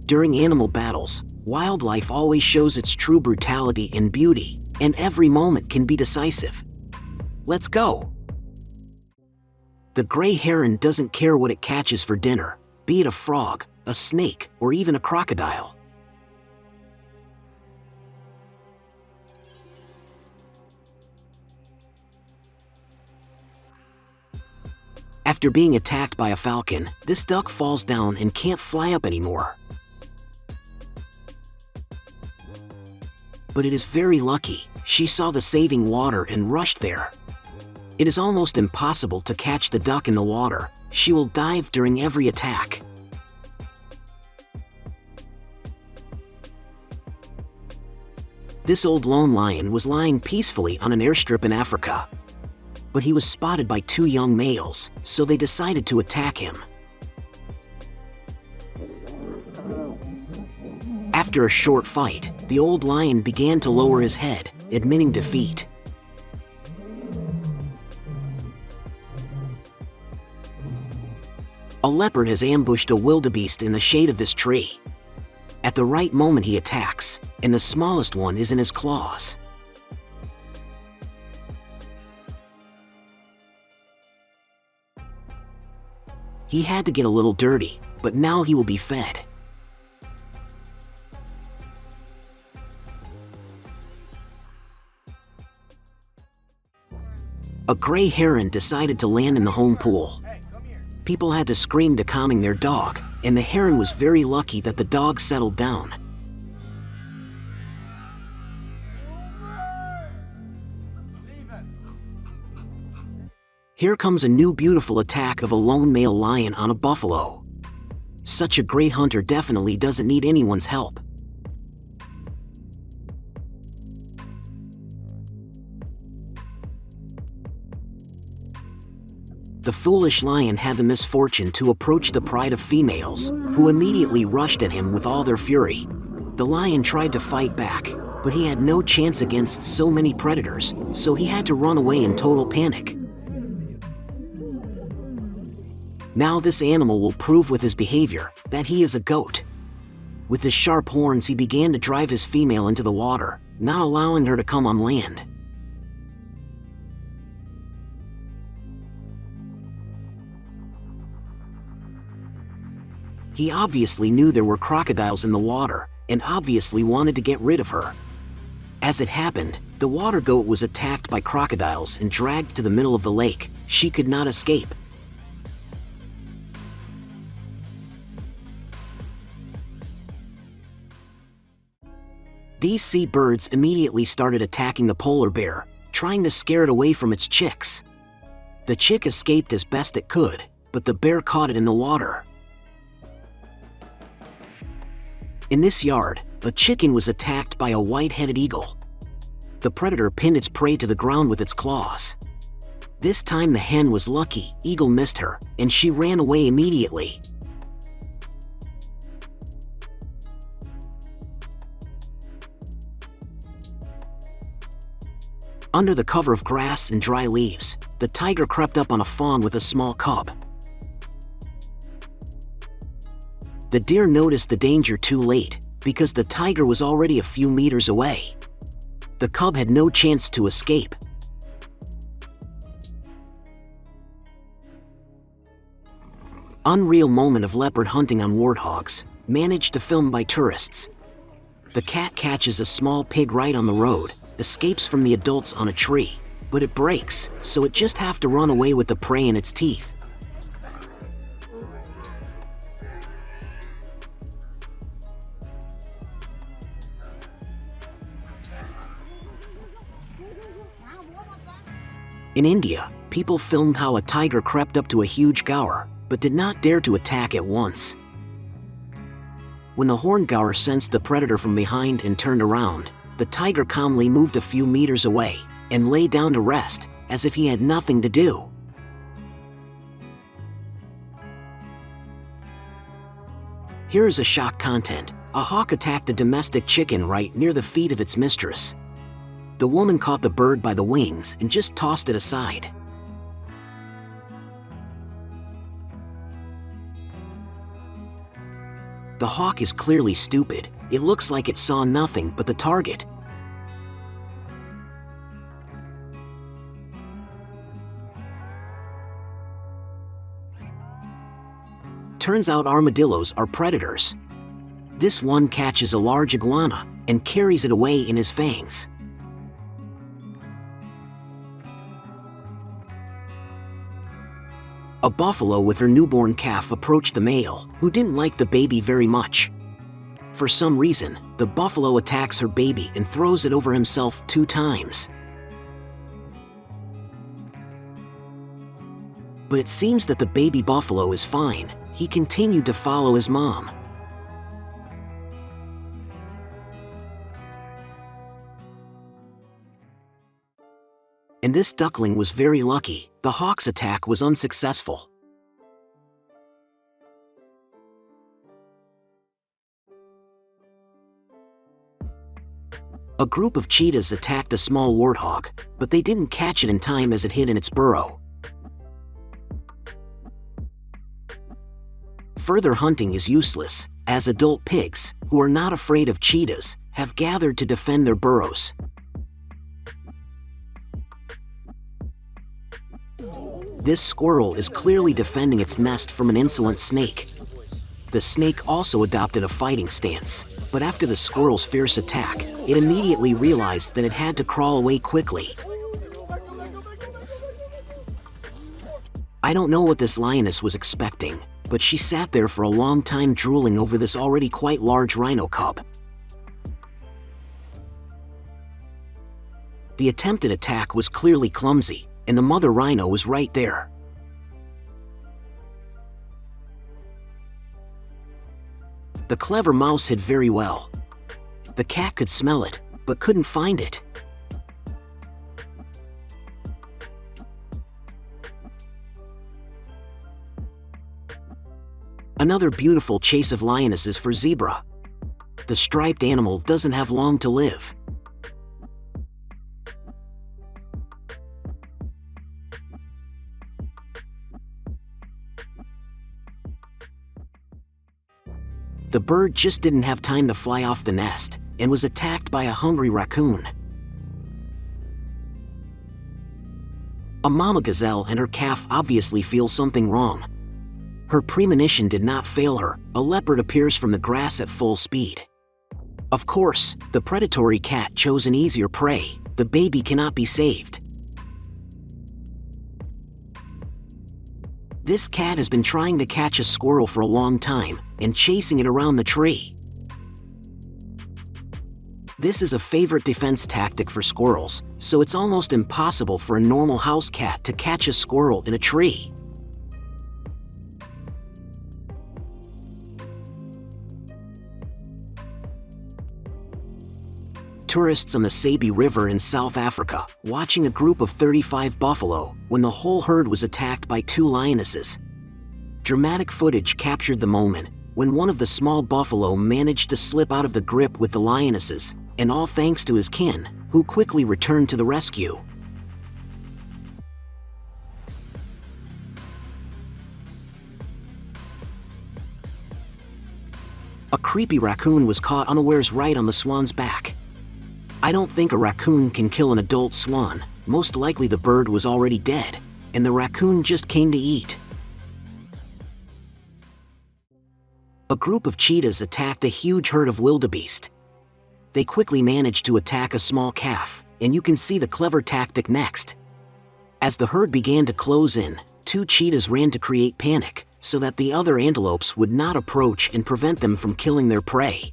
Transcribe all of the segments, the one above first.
During animal battles, wildlife always shows its true brutality and beauty, and every moment can be decisive. Let's go! The gray heron doesn't care what it catches for dinner, be it a frog, a snake, or even a crocodile. After being attacked by a falcon, this duck falls down and can't fly up anymore. But it is very lucky, she saw the saving water and rushed there. It is almost impossible to catch the duck in the water, she will dive during every attack. This old lone lion was lying peacefully on an airstrip in Africa. But he was spotted by two young males, so they decided to attack him. After a short fight, the old lion began to lower his head, admitting defeat. A leopard has ambushed a wildebeest in the shade of this tree. At the right moment he attacks, and the smallest one is in his claws. He had to get a little dirty, but now he will be fed. A gray heron decided to land in the home pool. People had to scream to calming their dog, and the heron was very lucky that the dog settled down. Here comes a new beautiful attack of a lone male lion on a buffalo. Such a great hunter definitely doesn't need anyone's help. The foolish lion had the misfortune to approach the pride of females, who immediately rushed at him with all their fury. The lion tried to fight back, but he had no chance against so many predators, so he had to run away in total panic. Now this animal will prove with his behavior that he is a goat. With his sharp horns he began to drive his female into the water, not allowing her to come on land. He obviously knew there were crocodiles in the water, and obviously wanted to get rid of her. As it happened, the water goat was attacked by crocodiles and dragged to the middle of the lake. She could not escape. These sea birds immediately started attacking the polar bear, trying to scare it away from its chicks. The chick escaped as best it could, but the bear caught it in the water. In this yard, a chicken was attacked by a white-headed eagle. The predator pinned its prey to the ground with its claws. This time the hen was lucky, eagle missed her, and she ran away immediately. Under the cover of grass and dry leaves, the tiger crept up on a fawn with a small cub. The deer noticed the danger too late, because the tiger was already a few meters away. The cub had no chance to escape. Unreal moment of leopard hunting on warthogs, managed to film by tourists. The cat catches a small pig right on the road, escapes from the adults on a tree, but it breaks, so it just have to run away with the prey in its teeth. In India, people filmed how a tiger crept up to a huge gaur, but did not dare to attack at once. When the horned gaur sensed the predator from behind and turned around, the tiger calmly moved a few meters away and lay down to rest, as if he had nothing to do. Here is a shock content. A hawk attacked a domestic chicken right near the feet of its mistress. The woman caught the bird by the wings and just tossed it aside. The hawk is clearly stupid. It looks like it saw nothing but the target. Turns out armadillos are predators. This one catches a large iguana and carries it away in his fangs. A buffalo with her newborn calf approached the male, who didn't like the baby very much. For some reason, the buffalo attacks her baby and throws it over himself 2 times. But it seems that the baby buffalo is fine. He continued to follow his mom. And this duckling was very lucky. The hawk's attack was unsuccessful. A group of cheetahs attacked a small warthog, but they didn't catch it in time as it hid in its burrow. Further hunting is useless, as adult pigs, who are not afraid of cheetahs, have gathered to defend their burrows. This squirrel is clearly defending its nest from an insolent snake. The snake also adopted a fighting stance, but after the squirrel's fierce attack, it immediately realized that it had to crawl away quickly. I don't know what this lioness was expecting, but she sat there for a long time drooling over this already quite large rhino cub. The attempted attack was clearly clumsy, and the mother rhino was right there. The clever mouse hid very well. The cat could smell it, but couldn't find it. Another beautiful chase of lionesses for zebra. The striped animal doesn't have long to live. The bird just didn't have time to fly off the nest and was attacked by a hungry raccoon. A mama gazelle and her calf obviously feel something wrong. Her premonition did not fail her. A leopard appears from the grass at full speed. Of course, the predatory cat chose an easier prey. The baby cannot be saved. This cat has been trying to catch a squirrel for a long time and chasing it around the tree. This is a favorite defense tactic for squirrels, so it's almost impossible for a normal house cat to catch a squirrel in a tree. Tourists on the Sabi River in South Africa, watching a group of 35 buffalo when the whole herd was attacked by 2 lionesses. Dramatic footage captured the moment when one of the small buffalo managed to slip out of the grip with the lionesses, and all thanks to his kin, who quickly returned to the rescue. A creepy raccoon was caught unawares right on the swan's back. I don't think a raccoon can kill an adult swan. Most likely the bird was already dead, and the raccoon just came to eat. A group of cheetahs attacked a huge herd of wildebeest. They quickly managed to attack a small calf, and you can see the clever tactic next. As the herd began to close in, 2 cheetahs ran to create panic, so that the other antelopes would not approach and prevent them from killing their prey.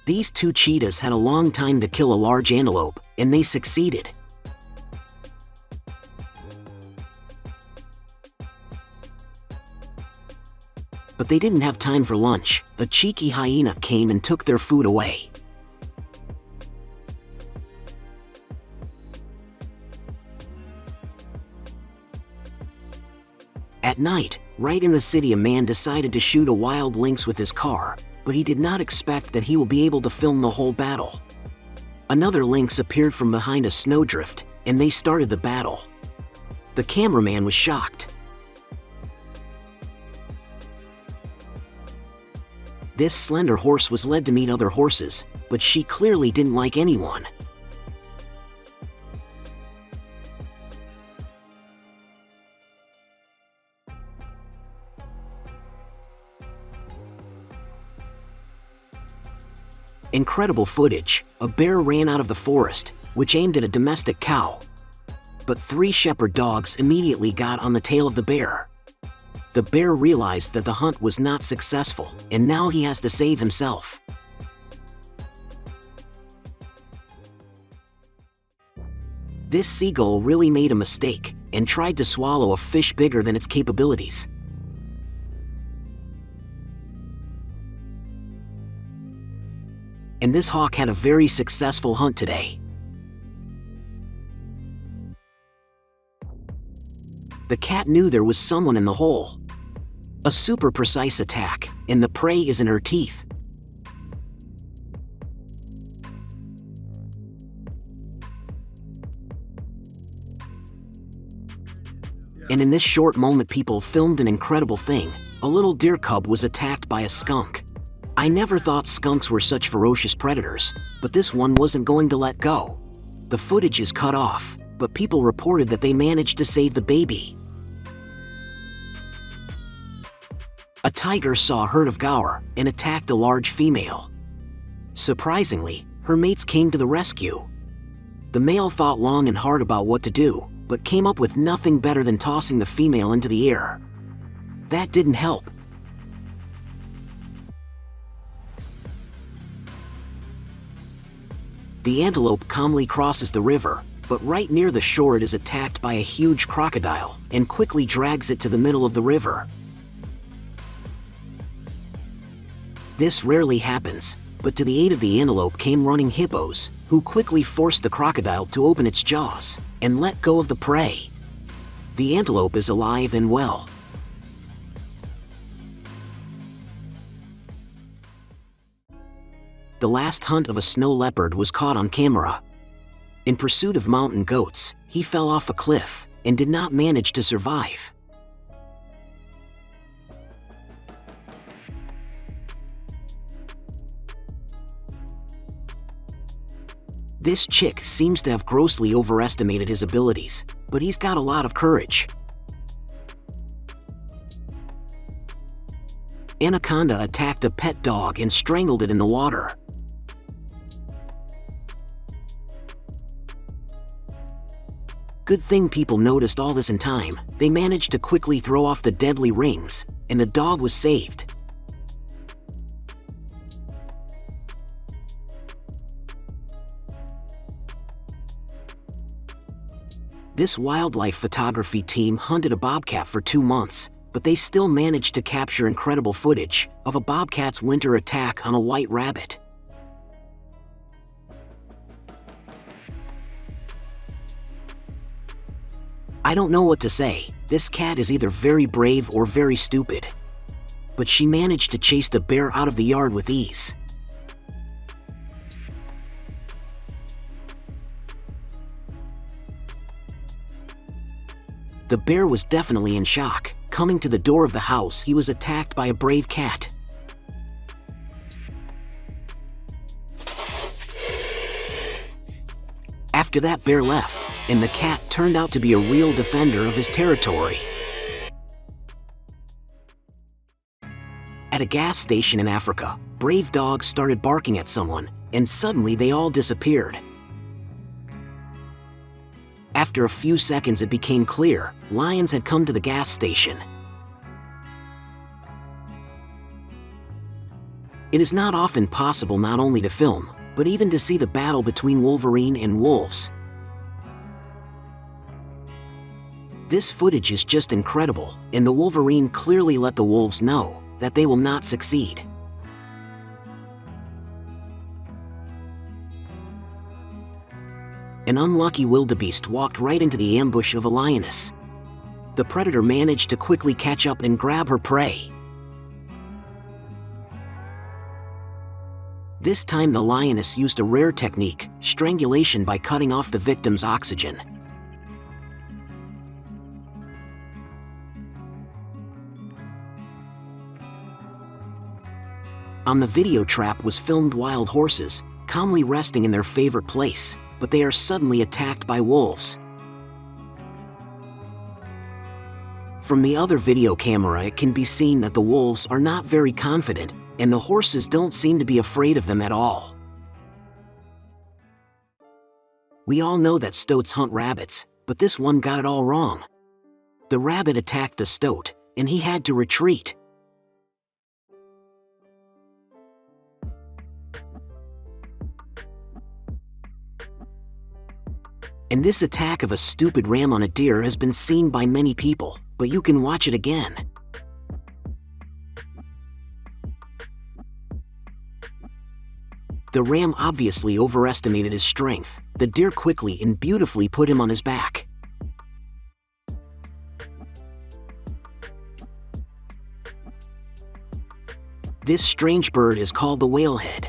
These 2 cheetahs had a long time to kill a large antelope, and they succeeded. But they didn't have time for lunch. A cheeky hyena came and took their food away. At night, right in the city, a man decided to shoot a wild lynx with his car, but he did not expect that he will be able to film the whole battle. Another lynx appeared from behind a snowdrift, and they started the battle. The cameraman was shocked. This slender horse was led to meet other horses, but she clearly didn't like anyone. Incredible footage. A bear ran out of the forest, which aimed at a domestic cow. But 3 shepherd dogs immediately got on the tail of the bear. The bear realized that the hunt was not successful, and now he has to save himself. This seagull really made a mistake and tried to swallow a fish bigger than its capabilities. And this hawk had a very successful hunt today. The cat knew there was someone in the hole. A super precise attack, and the prey is in her teeth. And in this short moment, people filmed an incredible thing. A little deer cub was attacked by a skunk. I never thought skunks were such ferocious predators, but this one wasn't going to let go. The footage is cut off, but people reported that they managed to save the baby. A tiger saw a herd of gaur and attacked a large female. Surprisingly, her mates came to the rescue. The male thought long and hard about what to do, but came up with nothing better than tossing the female into the air. That didn't help. The antelope calmly crosses the river, but right near the shore it is attacked by a huge crocodile and quickly drags it to the middle of the river. This rarely happens, but to the aid of the antelope came running hippos, who quickly forced the crocodile to open its jaws and let go of the prey. The antelope is alive and well. The last hunt of a snow leopard was caught on camera. In pursuit of mountain goats, he fell off a cliff and did not manage to survive. This chick seems to have grossly overestimated his abilities, but he's got a lot of courage. Anaconda attacked a pet dog and strangled it in the water. Good thing people noticed all this in time. They managed to quickly throw off the deadly rings, and the dog was saved. This wildlife photography team hunted a bobcat for 2 months, but they still managed to capture incredible footage of a bobcat's winter attack on a white rabbit. I don't know what to say. This cat is either very brave or very stupid. But she managed to chase the bear out of the yard with ease. The bear was definitely in shock. Coming to the door of the house, he was attacked by a brave cat. After that, bear left, and the cat turned out to be a real defender of his territory. At a gas station in Africa, brave dogs started barking at someone, and suddenly they all disappeared. After a few seconds, it became clear lions had come to the gas station. It is not often possible not only to film, but even to see the battle between Wolverine and wolves. This footage is just incredible, and the Wolverine clearly let the wolves know that they will not succeed. An unlucky wildebeest walked right into the ambush of a lioness. The predator managed to quickly catch up and grab her prey. This time the lioness used a rare technique, strangulation, by cutting off the victim's oxygen. On the video trap was filmed wild horses, calmly resting in their favorite place, but they are suddenly attacked by wolves. From the other video camera, it can be seen that the wolves are not very confident, and the horses don't seem to be afraid of them at all. We all know that stoats hunt rabbits, but this one got it all wrong. The rabbit attacked the stoat, and he had to retreat. And this attack of a stupid ram on a deer has been seen by many people, but you can watch it again. The ram obviously overestimated his strength. The deer quickly and beautifully put him on his back. This strange bird is called the whalehead.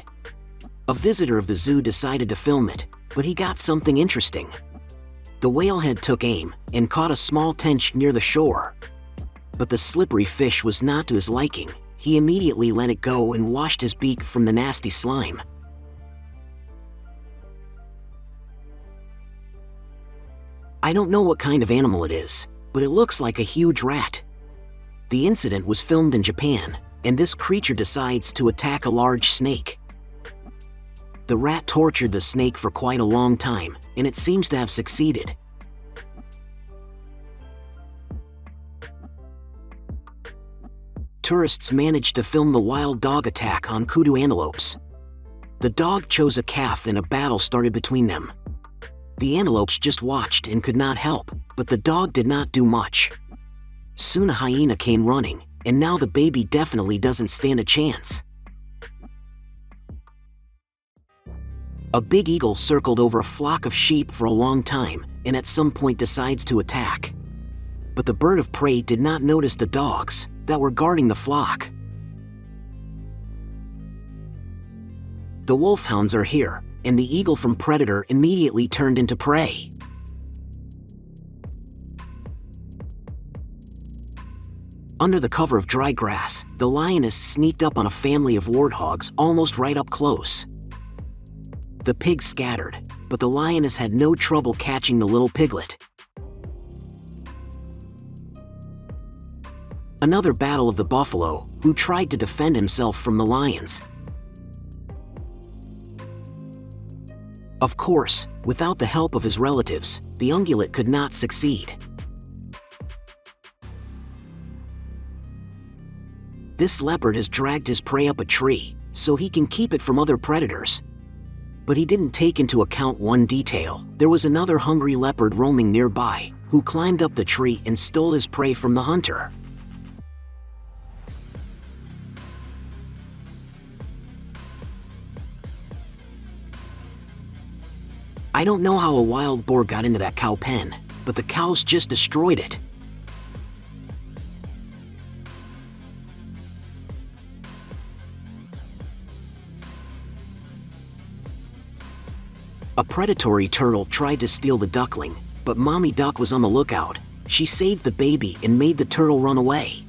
A visitor of the zoo decided to film it, but he got something interesting. The whalehead took aim and caught a small tench near the shore. But the slippery fish was not to his liking. He immediately let it go and washed his beak from the nasty slime. I don't know what kind of animal it is, but it looks like a huge rat. The incident was filmed in Japan, and this creature decides to attack a large snake. The rat tortured the snake for quite a long time, and it seems to have succeeded. Tourists managed to film the wild dog attack on kudu antelopes. The dog chose a calf and a battle started between them. The antelopes just watched and could not help, but the dog did not do much. Soon a hyena came running, and now the baby definitely doesn't stand a chance. A big eagle circled over a flock of sheep for a long time, and at some point decides to attack. But the bird of prey did not notice the dogs that were guarding the flock. The wolfhounds are here, and the eagle from predator immediately turned into prey. Under the cover of dry grass, the lioness sneaked up on a family of warthogs almost right up close. The pigs scattered, but the lioness had no trouble catching the little piglet. Another battle of the buffalo, who tried to defend himself from the lions. Of course, without the help of his relatives, the ungulate could not succeed. This leopard has dragged his prey up a tree, so he can keep it from other predators. But he didn't take into account one detail. There was another hungry leopard roaming nearby, who climbed up the tree and stole his prey from the hunter. I don't know how a wild boar got into that cow pen, but the cows just destroyed it. A predatory turtle tried to steal the duckling, but Mommy Duck was on the lookout. She saved the baby and made the turtle run away.